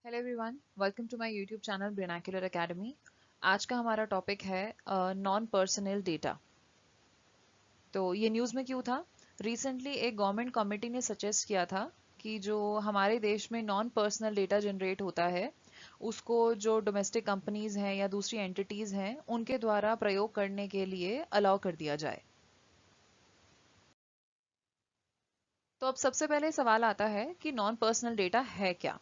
Hello everyone, welcome to my YouTube channel Brainacular Academy. आज का हमारा टॉपिक है नॉन पर्सनल डेटा। तो ये न्यूज़ में क्यों था? रिसेंटली एक गवर्नमेंट कमेटी ने सजेस्ट किया था कि जो हमारे देश में नॉन पर्सनल डेटा जनरेट होता है उसको जो डोमेस्टिक कंपनीज हैं या दूसरी एंटिटीज़ हैं उनके द्वारा प्रयोग करने के लिए अलाउ कर दिया जाए। तो अब सबसे पहले सवाल आता है कि नॉन पर्सनल डेटा है क्या।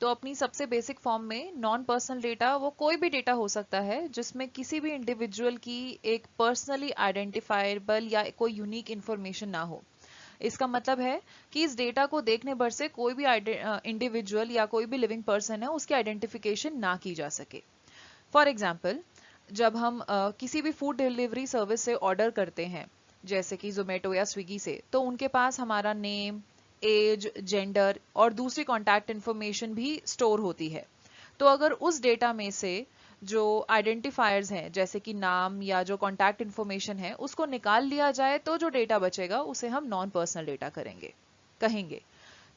तो अपनी सबसे बेसिक फॉर्म में नॉन पर्सनल डेटा वो कोई भी डेटा हो सकता है जिसमें किसी भी इंडिविजुअल की एक पर्सनली आइडेंटिफाइबल या कोई यूनिक इंफॉर्मेशन ना हो। इसका मतलब है कि इस डेटा को देखने भर से कोई भी इंडिविजुअल या कोई भी लिविंग पर्सन है उसकी आइडेंटिफिकेशन ना की जा सके। फॉर एग्जाम्पल, जब हम किसी भी फूड डिलीवरी सर्विस से ऑर्डर करते हैं जैसे कि जोमेटो या स्विगी से, तो उनके पास हमारा नेम, एज, जेंडर और दूसरी कॉन्टैक्ट इन्फॉर्मेशन भी स्टोर होती है। तो अगर उस डेटा में से जो आइडेंटिफायर्स हैं जैसे कि नाम या जो कॉन्टैक्ट इन्फॉर्मेशन है उसको निकाल लिया जाए तो जो डेटा बचेगा उसे हम नॉन पर्सनल डेटा कहेंगे।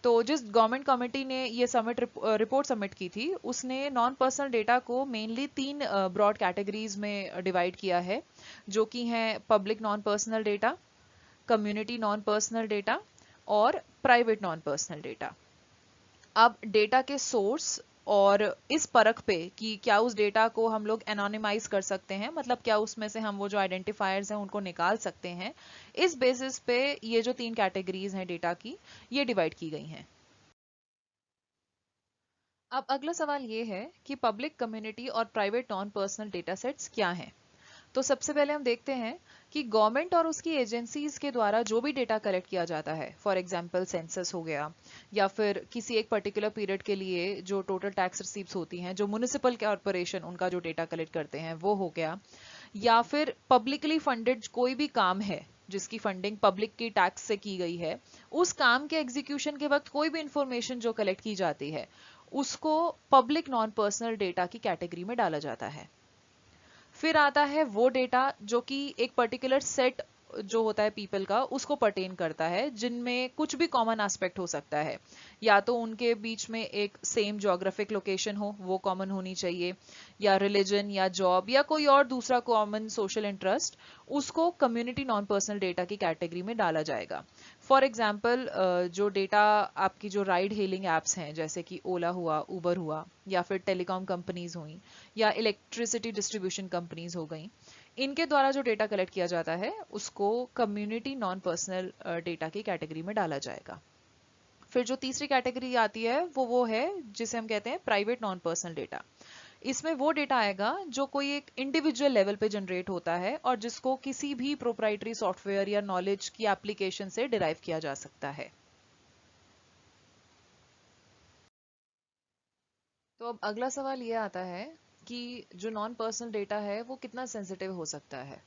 तो जिस गवर्नमेंट कमेटी ने ये रिपोर्ट सबमिट की थी उसने नॉन पर्सनल डेटा को मेनली तीन ब्रॉड कैटेगरीज में डिवाइड किया है, जो कि हैं public non personal data, community non personal data और प्राइवेट नॉन पर्सनल डेटा। अब डेटा के सोर्स और इस परख पे कि क्या उस डेटा को हम लोग एनोनिमाइज कर सकते हैं, मतलब क्या उसमें से हम वो जो आइडेंटिफायर्स हैं उनको निकाल सकते हैं, इस बेसिस पे ये जो तीन कैटेगरीज हैं डेटा की, ये डिवाइड की गई हैं। अब अगला सवाल ये है कि पब्लिक, कम्युनिटी और private non personal data sets क्या हैं। तो सबसे पहले हम देखते हैं कि गवर्नमेंट और उसकी एजेंसीज के द्वारा जो भी डेटा कलेक्ट किया जाता है, फॉर एग्जांपल सेंसस हो गया, या फिर किसी एक पर्टिकुलर पीरियड के लिए जो टोटल टैक्स रिसीप्स होती हैं जो म्युनिसिपल कॉरपोरेशन उनका जो डेटा कलेक्ट करते हैं वो हो गया, या फिर पब्लिकली फंडेड कोई भी काम है जिसकी फंडिंग पब्लिक की टैक्स से की गई है, उस काम के एग्जीक्यूशन के वक्त कोई भी इंफॉर्मेशन जो कलेक्ट की जाती है उसको पब्लिक नॉन पर्सनल डेटा की कैटेगरी में डाला जाता है। फिर आता है वो डेटा जो कि एक पर्टिकुलर सेट जो होता है पीपल का उसको पर्टेन करता है, जिनमें कुछ भी कॉमन एस्पेक्ट हो सकता है, या तो उनके बीच में एक सेम जोग्राफिक लोकेशन हो वो कॉमन होनी चाहिए, या रिलीजन या जॉब या कोई और दूसरा कॉमन सोशल इंटरेस्ट, उसको कम्युनिटी नॉन पर्सनल डेटा की कैटेगरी में डाला जाएगा। फॉर एग्जाम्पल, जो डेटा आपकी जो राइड हेलिंग एप्स हैं जैसे कि ओला हुआ, उबर हुआ, या फिर टेलीकॉम कंपनीज हुई, या इलेक्ट्रिसिटी डिस्ट्रीब्यूशन कंपनीज हो गई, इनके द्वारा जो डेटा कलेक्ट किया जाता है उसको कम्युनिटी नॉन पर्सनल डेटा की कैटेगरी में डाला जाएगा। फिर जो तीसरी कैटेगरी आती है वो है जिसे हम कहते हैं प्राइवेट नॉन पर्सनल डेटा। इसमें वो डेटा आएगा जो कोई एक इंडिविजुअल लेवल पे जनरेट होता है और जिसको किसी भी प्रोप्राइटरी सॉफ्टवेयर या नॉलेज की एप्लीकेशन से डिराइव किया जा सकता है। तो अब अगला सवाल ये आता है कि जो नॉन पर्सनल डेटा है वो कितना सेंसिटिव हो सकता है।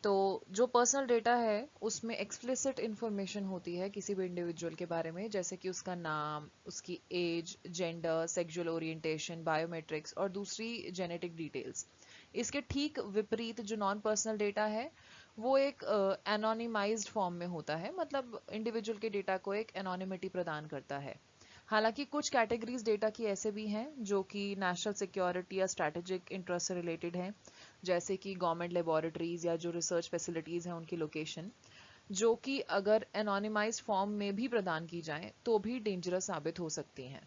तो जो पर्सनल डेटा है उसमें एक्सप्लिसिट इंफॉर्मेशन होती है किसी भी इंडिविजुअल के बारे में, जैसे कि उसका नाम, उसकी age, gender, sexual orientation, biometrics और दूसरी जेनेटिक डिटेल्स। इसके ठीक विपरीत जो नॉन पर्सनल डेटा है वो एक एनोनिमाइज्ड फॉर्म में होता है, मतलब इंडिविजुअल के डेटा को एक एनोनिमिटी प्रदान करता है। हालांकि कुछ कैटेगरीज डेटा की ऐसे भी हैं जो कि नेशनल सिक्योरिटी या स्ट्रैटेजिक इंटरेस्ट से रिलेटेड हैं, जैसे कि गवर्नमेंट लेबोरेटरीज या जो रिसर्च फैसिलिटीज हैं उनकी लोकेशन, जो कि अगर एनोनिमाइज्ड फॉर्म में भी प्रदान की जाए तो भी डेंजरस साबित हो सकती हैं।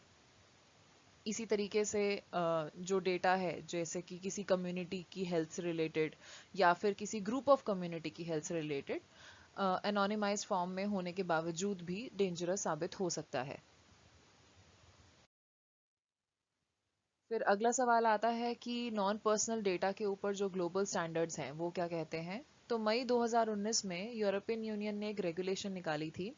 इसी तरीके से जो डेटा है जैसे कि किसी कम्युनिटी की हेल्थ से रिलेटेड या फिर किसी ग्रुप ऑफ कम्युनिटी की हेल्थ से रिलेटेड, एनोनिमाइज्ड फॉर्म में होने के बावजूद भी डेंजरस साबित हो सकता है। फिर अगला सवाल आता है कि नॉन पर्सनल डेटा के ऊपर जो ग्लोबल स्टैंडर्ड्स हैं वो क्या कहते हैं। तो मई 2019 में यूरोपियन यूनियन ने एक रेगुलेशन निकाली थी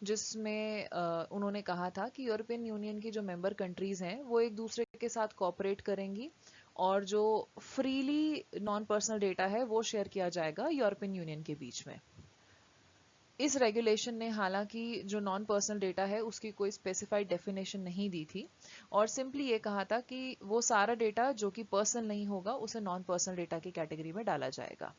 जिसमें उन्होंने कहा था कि यूरोपियन यूनियन की जो मेंबर कंट्रीज हैं वो एक दूसरे के साथ कोऑपरेट करेंगी और जो फ्रीली नॉन पर्सनल डेटा है वो शेयर किया जाएगा यूरोपियन यूनियन के बीच में। इस रेगुलेशन ने हालांकि जो नॉन पर्सनल डेटा है उसकी कोई स्पेसिफाइड डेफिनेशन नहीं दी थी और सिंपली ये कहा था कि वो सारा डेटा जो कि पर्सनल नहीं होगा उसे नॉन पर्सनल डेटा की कैटेगरी में डाला जाएगा।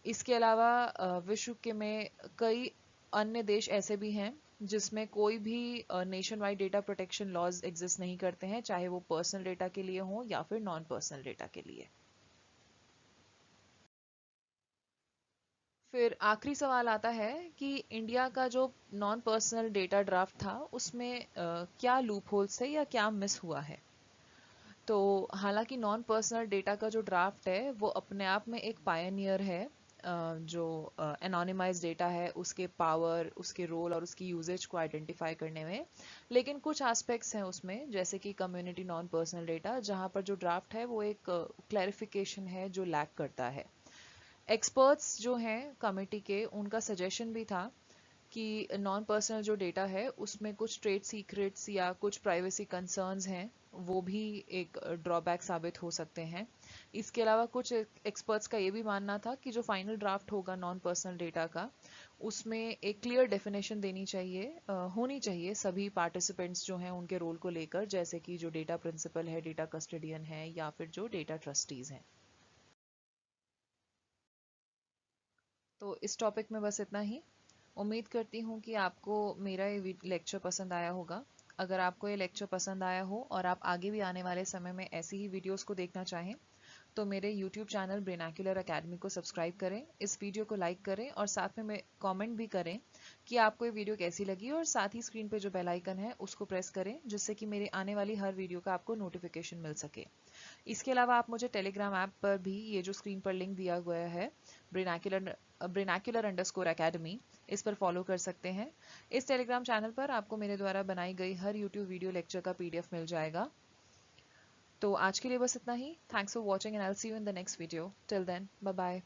इसके अलावा विश्व के में कई अन्य देश ऐसे भी हैं जिसमें कोई भी nationwide data protection laws exist नहीं करते हैं, चाहे वो पर्सनल डेटा के लिए हो या फिर नॉन पर्सनल डेटा के लिए। फिर आखिरी सवाल आता है कि इंडिया का जो नॉन पर्सनल डेटा ड्राफ्ट था उसमें क्या लूप होल्स थे या क्या मिस हुआ है। तो हालांकि नॉन पर्सनल डेटा का जो ड्राफ्ट है वो अपने आप में एक पायनियर है, जो एनोनिमाइज डेटा है उसके पावर, उसके रोल और उसकी यूजेज को आइडेंटिफाई करने में। लेकिन कुछ एस्पेक्ट्स हैं उसमें, जैसे कि कम्युनिटी नॉन पर्सनल डेटा, जहाँ पर जो ड्राफ्ट है वो एक क्लैरिफिकेशन है जो लैक करता है। एक्सपर्ट्स जो हैं कमेटी के, उनका सजेशन भी था कि नॉन पर्सनल जो डेटा है उसमें कुछ ट्रेड सीक्रेट्स या कुछ प्राइवेसी कंसर्न्स हैं, वो भी एक ड्रॉबैक साबित हो सकते हैं। इसके अलावा कुछ एक्सपर्ट्स का ये भी मानना था कि जो फाइनल ड्राफ्ट होगा नॉन पर्सनल डेटा का, उसमें एक क्लियर डेफिनेशन देनी चाहिए, होनी चाहिए सभी पार्टिसिपेंट्स जो हैं उनके रोल को लेकर, जैसे कि जो डेटा प्रिंसिपल है, डेटा कस्टोडियन है या फिर जो डेटा ट्रस्टीज हैं। तो इस टॉपिक में बस इतना ही। उम्मीद करती हूँ कि आपको मेरा ये लेक्चर पसंद आया होगा। अगर आपको ये लेक्चर पसंद आया हो और आप आगे भी आने वाले समय में ऐसी ही वीडियोस को देखना चाहें, तो मेरे YouTube चैनल ब्रेनाक्युलर एकेडमी को सब्सक्राइब करें, इस वीडियो को लाइक करें और साथ में कमेंट भी करें कि आपको ये वीडियो कैसी लगी, और साथ ही स्क्रीन पे जो बेल आइकन है उसको प्रेस करें, जिससे कि मेरे आने वाली हर वीडियो का आपको नोटिफिकेशन मिल सके। इसके अलावा आप मुझे टेलीग्राम ऐप पर भी, ये जो स्क्रीन पर लिंक दिया गया है, ब्रेनाक्युलर_एकेडमी, इस पर फॉलो कर सकते हैं। इस टेलीग्राम चैनल पर आपको मेरे द्वारा बनाई गई हर यूट्यूब वीडियो लेक्चर का PDF मिल जाएगा। तो आज के लिए बस इतना ही। Thanks for watching and I will see you in the next video. Till then, bye bye.